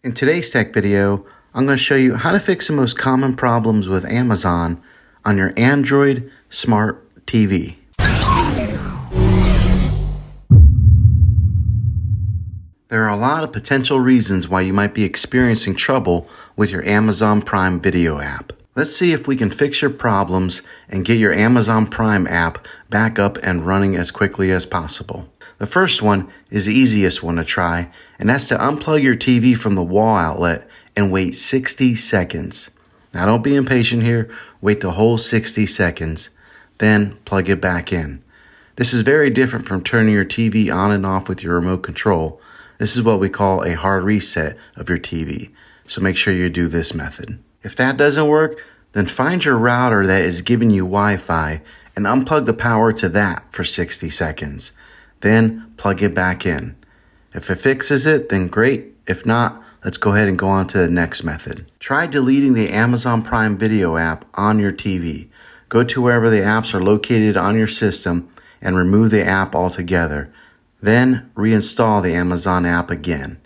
In today's tech video, I'm going to show you how to fix the most common problems with Amazon on your Android Smart TV. There are a lot of potential reasons why you might be experiencing trouble with your Amazon Prime Video app. Let's see if we can fix your problems and get your Amazon Prime app back up and running as quickly as possible. The first one is the easiest one to try, and that's to unplug your TV from the wall outlet and wait 60 seconds. Now don't be impatient here, wait the whole 60 seconds, then plug it back in. This is very different from turning your TV on and off with your remote control. This is what we call a hard reset of your TV, so make sure you do this method. If that doesn't work, then find your router that is giving you Wi-Fi and unplug the power to that for 60 seconds. Then plug it back in. If it fixes it, then great. If not, let's go ahead and go on to the next method. Try deleting the Amazon Prime Video app on your TV. Go to wherever the apps are located on your system and remove the app altogether. Then reinstall the Amazon app again.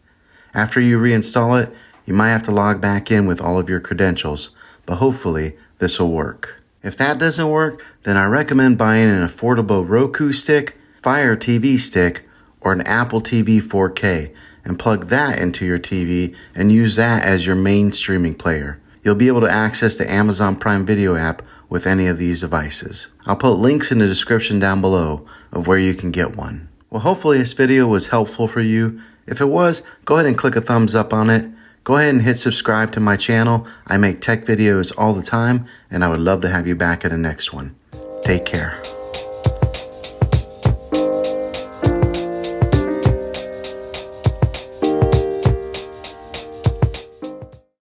After you reinstall it, you might have to log back in with all of your credentials, but hopefully this will work. If that doesn't work, then I recommend buying an affordable Roku stick, Fire TV stick, or an Apple TV 4K and plug that into your TV and use that as your main streaming player. You'll be able to access the Amazon Prime Video app with any of these devices. I'll put links in the description down below of where you can get one. Well, hopefully this video was helpful for you. If it was, go ahead and click a thumbs up on it. Go ahead and hit subscribe to my channel. I make tech videos all the time, and I would love to have you back at the next one. Take care.